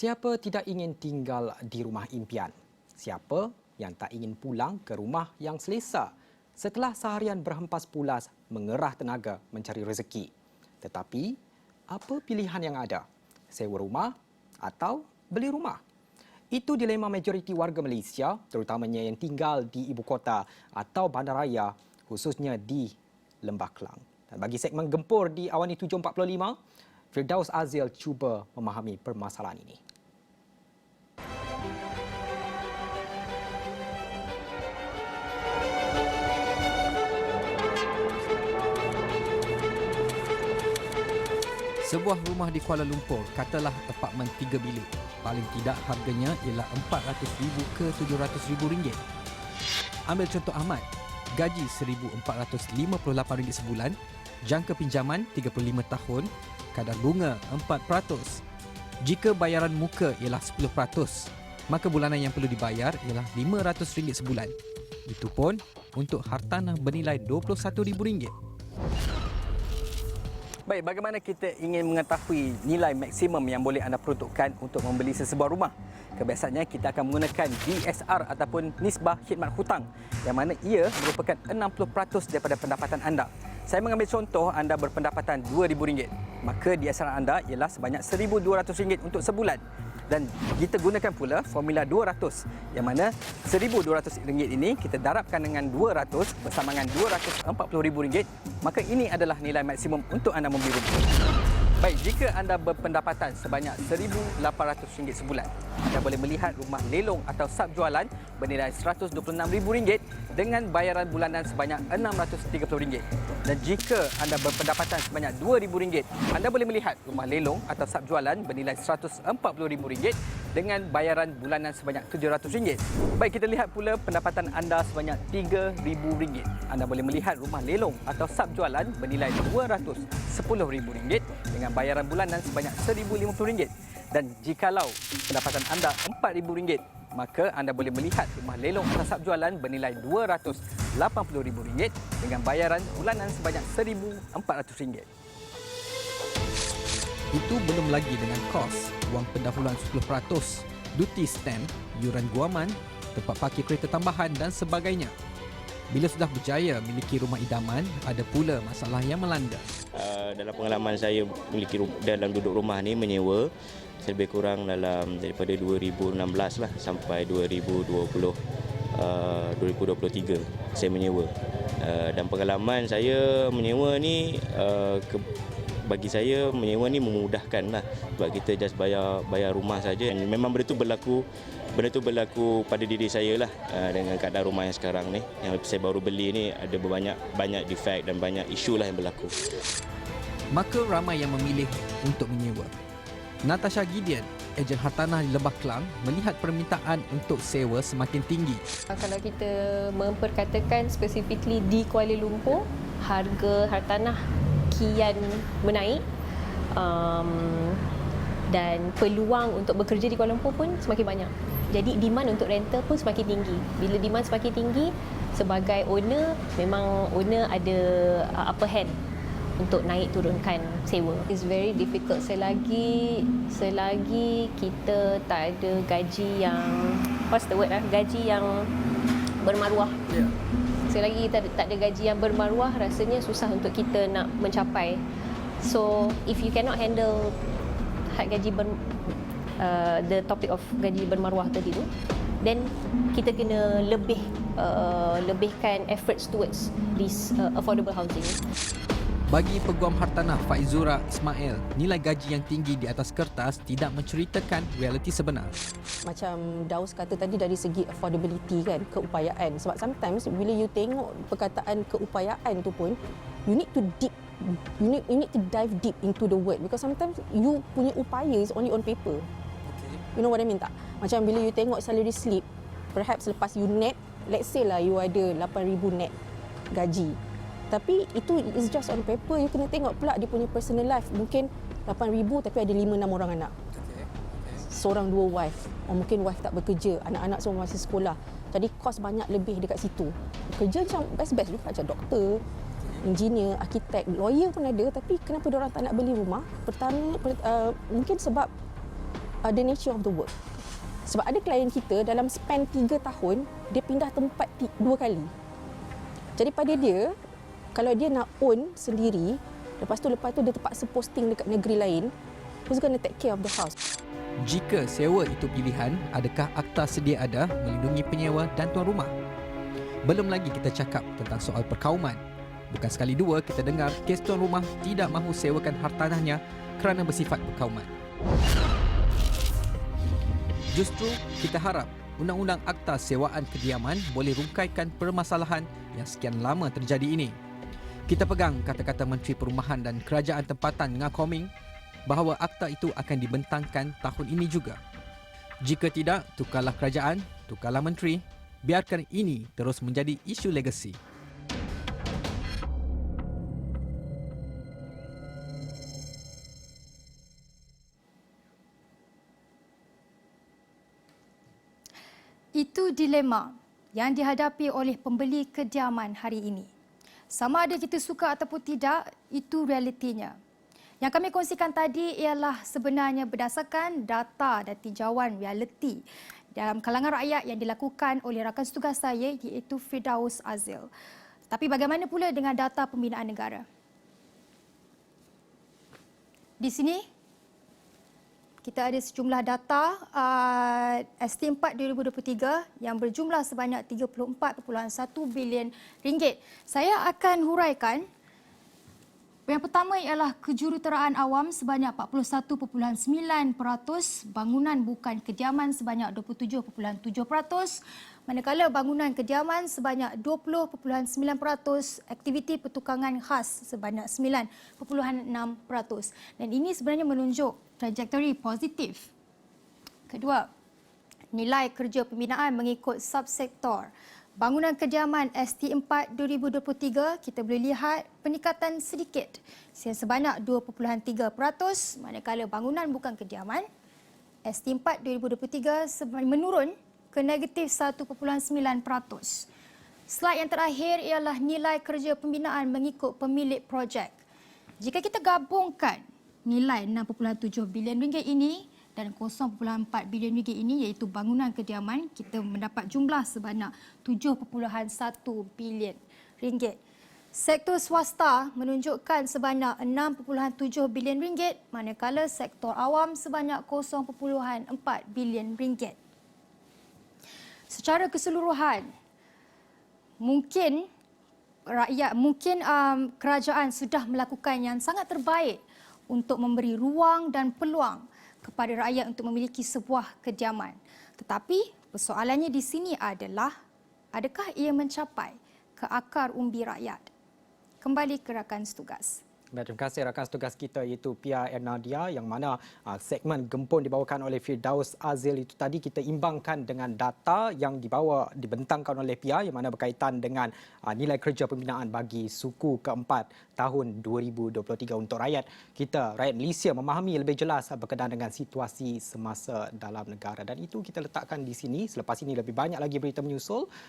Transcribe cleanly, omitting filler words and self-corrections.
Siapa tidak ingin tinggal di rumah impian? Siapa yang tak ingin pulang ke rumah yang selesa setelah seharian berhempas pulas mengerah tenaga mencari rezeki? Tetapi, apa pilihan yang ada? Sewa rumah atau beli rumah? Itu dilema majoriti warga Malaysia, terutamanya yang tinggal di ibu kota atau bandaraya, khususnya di Lembah Kelang. Dan bagi segmen Gempur di Awani 7.45, Firdaus Azil cuba memahami permasalahan ini. Sebuah rumah di Kuala Lumpur, katalah apartmen 3 bilik. Paling tidak harganya ialah RM400,000 ke RM700,000. Ambil contoh Ahmad, gaji RM1,458 sebulan, jangka pinjaman 35 tahun, kadar bunga 4%. Jika bayaran muka ialah 10%, maka bulanan yang perlu dibayar ialah RM500 sebulan. Itu pun untuk hartanah bernilai RM21,000. Baik, bagaimana kita ingin mengetahui nilai maksimum yang boleh anda peruntukkan untuk membeli sesebuah rumah? Kebiasaannya kita akan menggunakan DSR ataupun Nisbah Khidmat Hutang yang mana ia merupakan 60% daripada pendapatan anda. Saya mengambil contoh anda berpendapatan RM2,000, maka DSR anda ialah sebanyak RM1,200 untuk sebulan. Dan kita gunakan pula formula 200 yang mana RM1,200 ini kita darabkan dengan 200 bersama dengan RM240,000, maka ini adalah nilai maksimum untuk anda membeli rumah. Baik, jika anda berpendapatan sebanyak RM1,800 sebulan, anda boleh melihat rumah lelong atau sub jualan bernilai RM126,000 dengan bayaran bulanan sebanyak RM630. Dan jika anda berpendapatan sebanyak RM2,000, anda boleh melihat rumah lelong atau sub jualan bernilai RM140,000 dengan bayaran bulanan sebanyak RM700. Baik, kita lihat pula pendapatan anda sebanyak RM3,000. Anda boleh melihat rumah lelong atau sub jualan bernilai RM210,000 dengan bayaran bulanan sebanyak RM1,050. Dan jikalau pendapatan anda RM4,000, maka anda boleh melihat rumah lelong atau sub jualan bernilai RM280,000 dengan bayaran bulanan sebanyak RM1,400. Itu belum lagi dengan kos, wang pendahuluan 10%, duty stamp, yuran guaman, tempat parkir kereta tambahan dan sebagainya. Bila sudah berjaya memiliki rumah idaman, ada pula masalah yang melanda. Dalam pengalaman saya memiliki dalam duduk rumah ni menyewa, lebih kurang dalam daripada 2016 lah sampai 2023 saya menyewa. Dan pengalaman saya menyewa ni bagi saya menyewa ni memudahkan lah sebab kita just bayar rumah saja. Memang benda tu berlaku pada diri saya lah dengan keadaan rumah yang sekarang ni. Yang saya baru beli ni ada banyak defect dan banyak isu lah yang berlaku. Maka ramai yang memilih untuk menyewa. Natasha Gideon, ejen hartanah di Lembah Kelang, melihat permintaan untuk sewa semakin tinggi. Kalau kita memperkatakan specifically di Kuala Lumpur, harga hartanah kian menaik dan peluang untuk bekerja di Kuala Lumpur pun semakin banyak. Jadi demand untuk rental pun semakin tinggi. Bila demand semakin tinggi, sebagai owner, memang owner ada upper hand untuk naik turunkan sewa. It's very difficult selagi kita tak ada gaji yang gaji yang bermaruah. Selagi kita tak ada gaji yang bermaruah, rasanya susah untuk kita nak mencapai. So if you cannot handle the topic of gaji bermaruah tadi tu, then kita kena lebihkan efforts towards this affordable housing. Bagi peguam hartanah Faizura Ismail, nilai gaji yang tinggi di atas kertas tidak menceritakan realiti sebenar. Macam Daus kata tadi dari segi affordability kan, keupayaan. Sebab sometimes bila you tengok perkataan keupayaan tu pun, you need to dive deep into the word because sometimes you punya upaya is only on paper. You know what I mean tak? Macam bila you tengok salary slip, perhaps lepas you net, let's say lah you ada 8,000 net gaji. Tapi itu is just on paper. You kena tengok pula dia punya personal life. Mungkin 8,000 tapi ada 5-6 orang anak. Seorang 2 wife. Mungkin wife tak bekerja, anak-anak semua masih sekolah. Jadi kos banyak lebih dekat situ. Kerja macam best-best juga, macam doktor, engineer, arkitek, lawyer pun ada. Tapi kenapa diorang tak nak beli rumah? Pertama, mungkin sebab the nature of the work. Sebab ada klien kita dalam span 3 tahun, dia pindah tempat 2 kali. Jadi pada dia, kalau dia nak own sendiri, lepas tu dia terpaksa posting dekat negeri lain, who's going to take care of the house? Jika sewa itu pilihan, adakah akta sedia ada melindungi penyewa dan tuan rumah? Belum lagi kita cakap tentang soal perkauman. Bukan sekali dua kita dengar kes tuan rumah tidak mahu sewakan hartanahnya kerana bersifat perkauman. Justru kita harap Undang-Undang Akta Sewaan Kediaman boleh rungkaikan permasalahan yang sekian lama terjadi ini. Kita pegang kata-kata Menteri Perumahan dan Kerajaan Tempatan Ngah Koming bahawa akta itu akan dibentangkan tahun ini juga. Jika tidak, tukarlah kerajaan, tukarlah menteri, biarkan ini terus menjadi isu legasi. Itu dilema yang dihadapi oleh pembeli kediaman hari ini. Sama ada kita suka ataupun tidak, itu realitinya. Yang kami kongsikan tadi ialah sebenarnya berdasarkan data dan tinjauan realiti dalam kalangan rakyat yang dilakukan oleh rakan setugas saya iaitu Firdaus Azil. Tapi bagaimana pula dengan data pembinaan negara? Di sini kita ada sejumlah data ST4 2023 yang berjumlah sebanyak 34.1 bilion ringgit. Saya akan huraikan. Yang pertama ialah kejuruteraan awam sebanyak 41.9%, bangunan bukan kediaman sebanyak 27.7%, manakala bangunan kediaman sebanyak 20.9%, aktiviti pertukangan khas sebanyak 9.6%. Dan ini sebenarnya menunjuk trajektori positif. Kedua, nilai kerja pembinaan mengikut subsektor. Bangunan kediaman ST4 2023 kita boleh lihat peningkatan sedikit sebanyak 2.3%, manakala bangunan bukan kediaman ST4 2023 menurun ke negatif 1.9%. Slide yang terakhir ialah nilai kerja pembinaan mengikut pemilik projek. Jika kita gabungkan nilai 6.7 bilion ringgit ini dan 0.4 bilion ringgit ini iaitu bangunan kediaman, kita mendapat jumlah sebanyak 7.1 bilion ringgit. Sektor swasta menunjukkan sebanyak 6.7 bilion ringgit, manakala sektor awam sebanyak 0.4 bilion ringgit. Secara keseluruhan, mungkin kerajaan sudah melakukan yang sangat terbaik untuk memberi ruang dan peluang kepada rakyat untuk memiliki sebuah kediaman. Tetapi persoalannya di sini adalah, adakah ia mencapai ke akar umbi rakyat? Kembali ke rakan setugas. Baik, terima kasih rakan setugas kita iaitu Pia Ernadia yang mana segmen Gempun dibawakan oleh Firdaus Azil itu tadi kita imbangkan dengan data yang dibentangkan oleh Pia yang mana berkaitan dengan nilai kerja pembinaan bagi suku keempat tahun 2023 untuk rakyat kita, rakyat Malaysia memahami lebih jelas berkenaan dengan situasi semasa dalam negara, dan itu kita letakkan di sini. Selepas ini lebih banyak lagi berita menyusul.